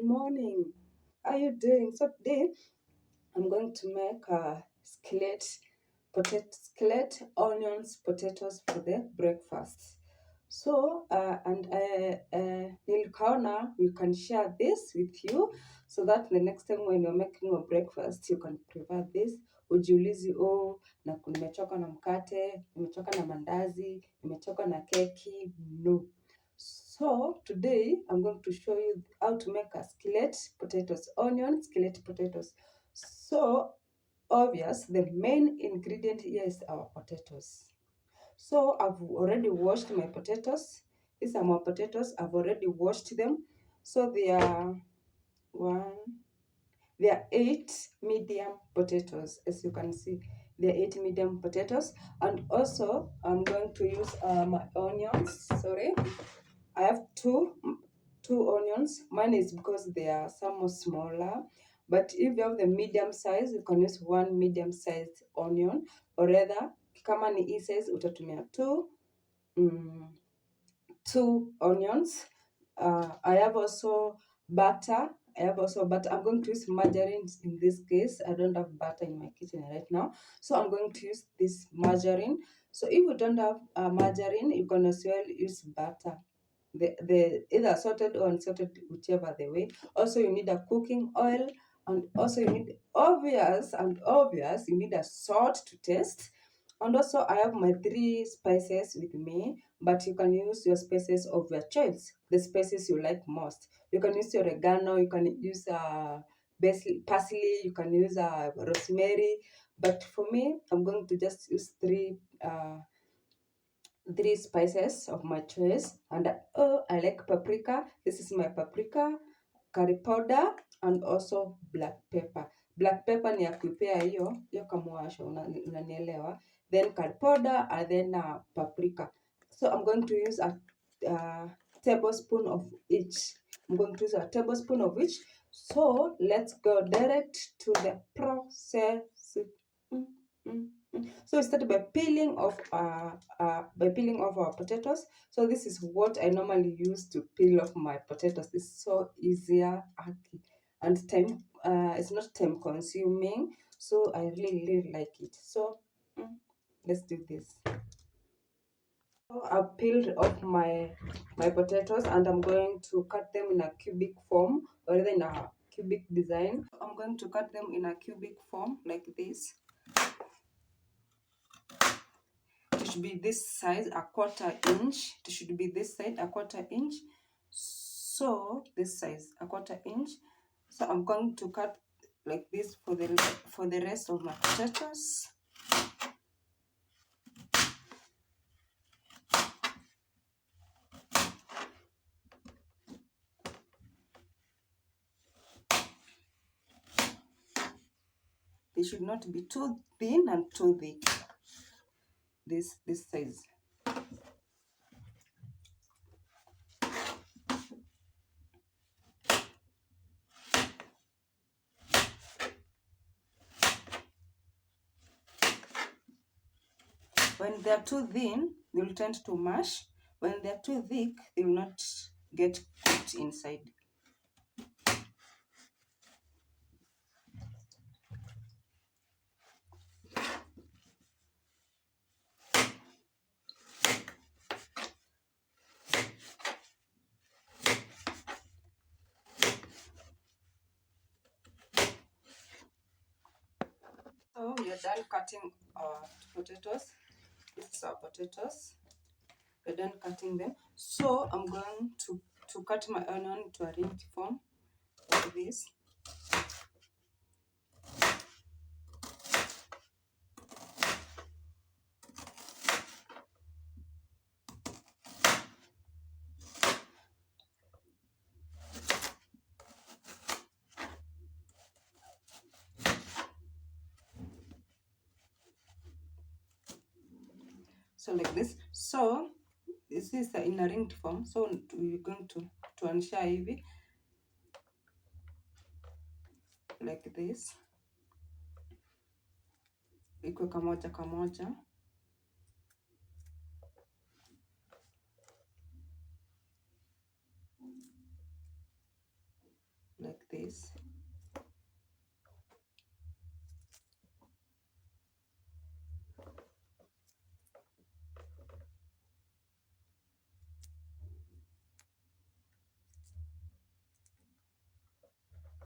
morning. How are you doing? So today I'm going to make a skillet onions potatoes for the breakfast. So nilikaona we can share this with you so that the next time when you're making your breakfast you can prepare this. Ujiulizi na nimechoka na mkate, nimechoka na mandazi, nimechoka na keki. No. So today I'm going to show you how to make a skillet potatoes. So obvious, the main ingredient here is our potatoes. So I've already washed my potatoes. These are my potatoes. I've already washed them. So there are 8 medium potatoes, as you can see. There are 8 medium potatoes, and also I'm going to use my onions. Sorry, I have two onions. Mine is because they are somewhat smaller. But if you have the medium size, you can use 1 medium sized onion, or rather, kama ni hii size utatumia 2 onions. I have also butter. I'm going to use margarine in this case. I don't have butter in my kitchen right now, so I'm going to use this margarine. So if you don't have margarine, you can as well use butter. The either salted or unsalted, whichever the way. Also, you need a cooking oil, and also you need obvious, you need a salt to taste. And also I have my 3 spices with me, but you can use your spices of your choice, the spices you like most. You can use your oregano, you can use parsley, you can use rosemary. But for me, I'm going to just use 3 spices of my choice. And I like paprika. This is my paprika, curry powder, and also black pepper. Black pepper ni ya kuipea hiyo kamuasho, unanielewa. Then curry powder, and then paprika. So I'm going to use a tablespoon of each. So let's go direct to the process. So we start by peeling off our potatoes. So this is what I normally use to peel off my potatoes. This is so easier and time. It's not time consuming. So I really like it. So let's do this. So I've peeled off my potatoes, and I'm going to cut them in a cubic form, or either in a cubic design. I'm going to cut them in a cubic form like this. It should be this size, a 1/4 inch. It should be this side, a 1/4 inch. So this size, a 1/4 inch. So I'm going to cut like this for the rest of my potatoes. They should not be too thin and too thick. This size. When they're too thin, they will tend to mash. When they're too thick, they will not get cooked inside. So we are done cutting our potatoes. This is our potatoes. We're done cutting them. So I'm going to cut my onion to a ring form like this. So like this. So this is in a ringed form. So we're going to unsha hivi like this. Iko kamoja kamoja.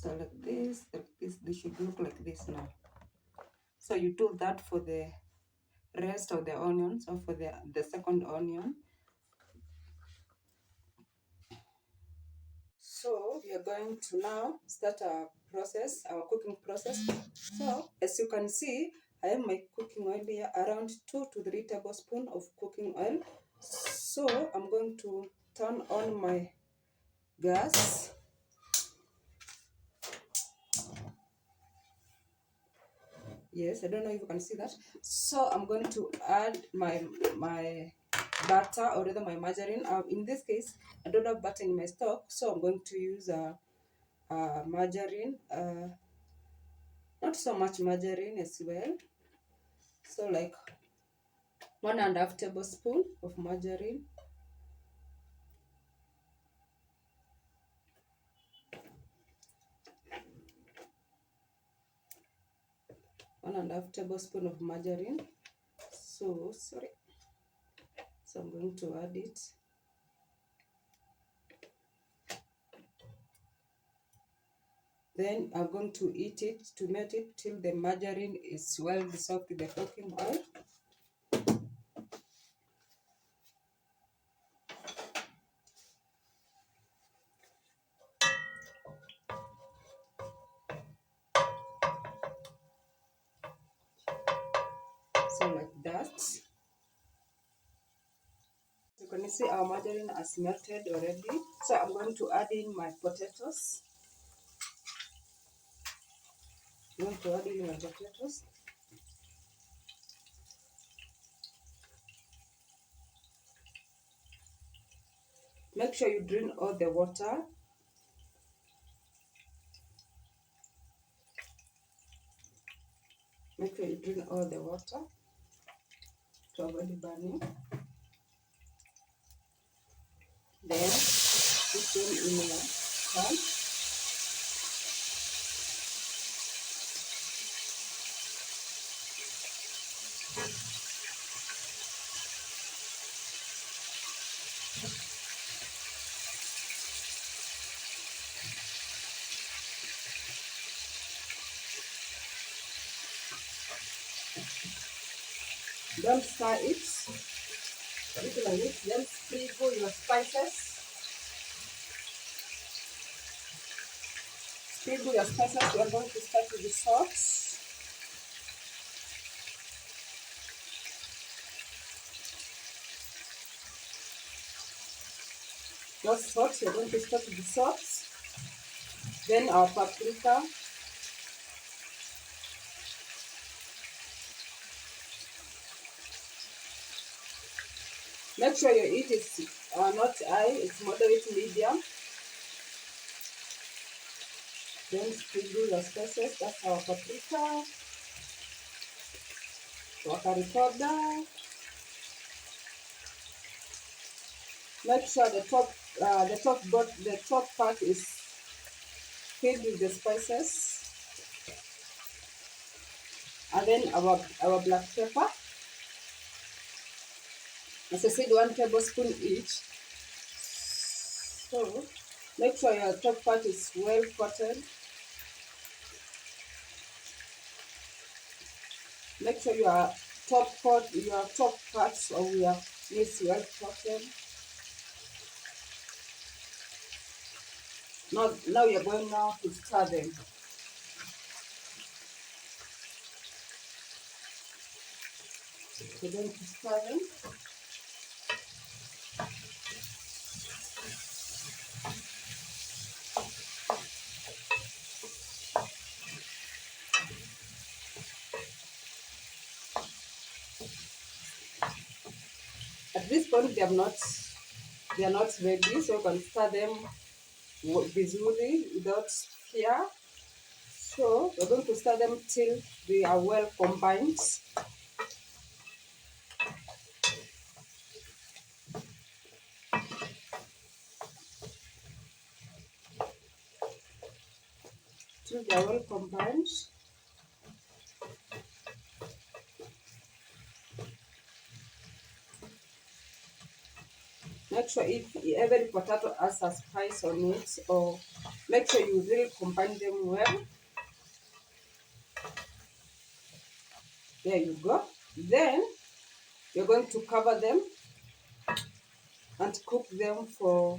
So like this, they should look like this now. So you do that for the rest of the onions, or for the second onion. So we are going to now start our cooking process. So as you can see, I have my cooking oil here, around 2 to 3 tablespoons of cooking oil. So I'm going to turn on my gas. Yes, I don't know if you can see that. So I'm going to add my butter, or rather my margarine. In this case, I don't have butter in my stock, so I'm going to use margarine. Not so much margarine as well. So like 1.5 tablespoon of margarine. One and a half tablespoon of margarine. So sorry. So I'm going to add it. Then I'm going to melt it till the margarine is well dissolved in the cooking oil. So like that. You can see our margarine has melted already. So I'm going to add in my potatoes. I'm going to add in my potatoes. Make sure you drain all the water. Make sure you drain all the water to avoid burning. Then put them in a pan. Don't stir it. Little like this. Then sprinkle your spices. Sprinkle your spices. We are going to start with the salt. Just salt. We are going to start with the salt. Then our paprika. Make sure your heat is not high. It's moderate medium. Then sprinkle your spices. That's our paprika. Curry powder. Make sure the top part is filled with the spices. And then our black pepper. As I said, 1 tablespoon each. So make sure your top part is well coated. Make sure your top parts of your meat is well coated. Now you're going now to stir them. You're going to stir them. At this point, they are not ready, so you can stir them visually without fear. So we're going to stir them till they are well combined. Till they are well combined. Make sure if every potato has a spice on it, or make sure you really combine them well. There you go. Then you're going to cover them and cook them for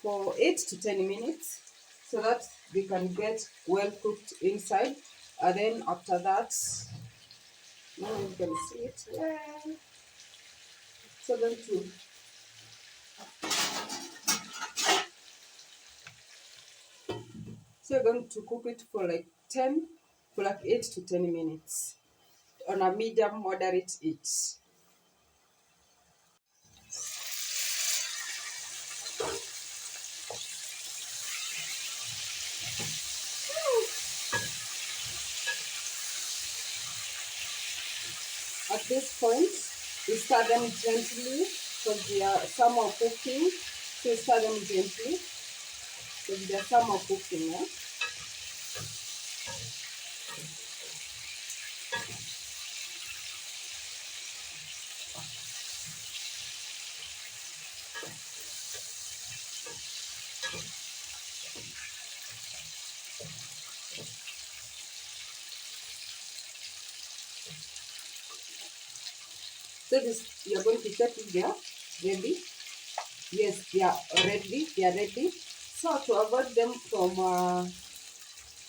8 to 10 minutes so that they can get well cooked inside. And then after that, now you can see it well. So then you're going to cook it for like 8 to 10 minutes on a medium moderate heat. At this point, you stir them gently because they are some are cooking. So you stir them gently because they are some are cooking. Yeah? So this you're going to check if they are ready. Yes, they are ready. They are ready. So to avoid them from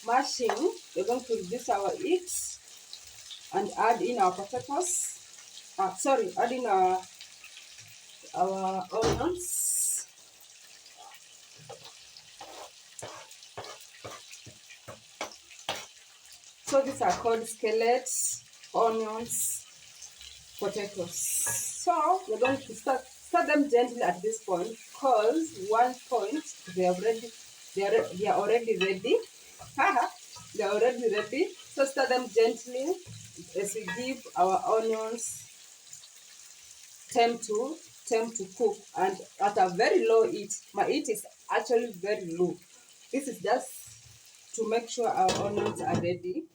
mashing, we're going to reduce our heat and add in our potatoes. Add in our onions. So these are called skillets, onions, potatoes. So we're going to start them gently at this point because one point they are already ready. They are already ready. So start them gently as we give our onions time to cook and at a very low heat. My heat is actually very low. This is just to make sure our onions are ready.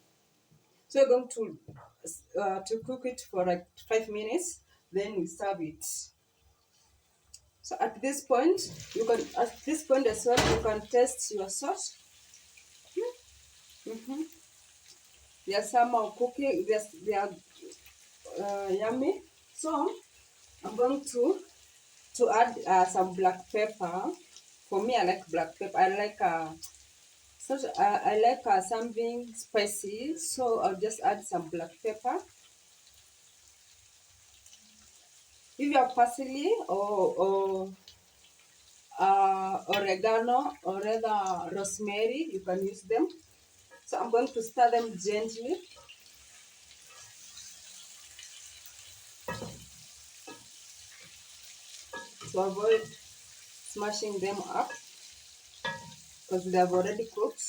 So you're going to cook it for like 5 minutes, then we serve it. So at this point as well you can taste your sauce. Mm-hmm. They are somehow cooking. They are yummy. So I'm going to add some black pepper. For me, I like black pepper. I like something spicy. So I'll just add some black pepper. If you have parsley or oregano or rather rosemary, you can use them. So I'm going to stir them gently to avoid smashing them up because they have already cooked.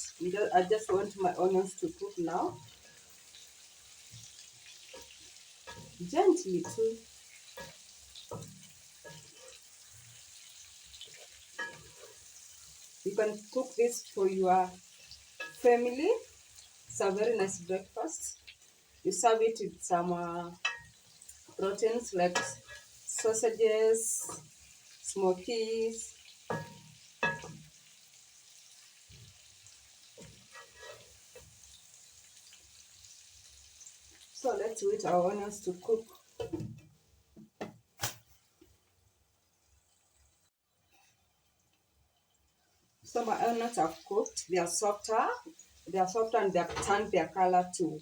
I just want my onions to cook now. Gently too. You can cook this for your family. It's a very nice breakfast. You serve it with some proteins like sausages, smokies. So let's wait our onions to cook. So my onions have cooked. They are softer. They are softer and they have turned their color to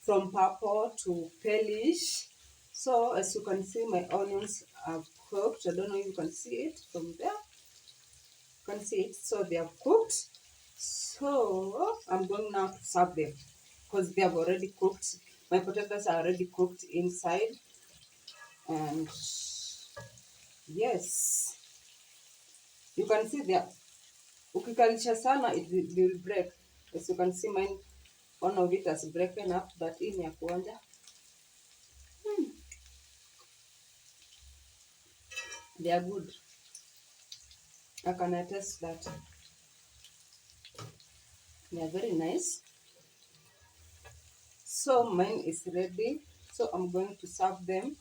from purple to palish. So as you can see, my onions have cooked. I don't know if you can see it from there. You can see it. So they have cooked. So I'm going now to serve them because they have already cooked. My potatoes are already cooked inside. And yes, you can see they are. Ukikalisha sana, they will break. As you can see, mine, one of it has broken up, but in ya kuonja. They are good. I can attest that. They are very nice. So mine is ready. So I'm going to serve them.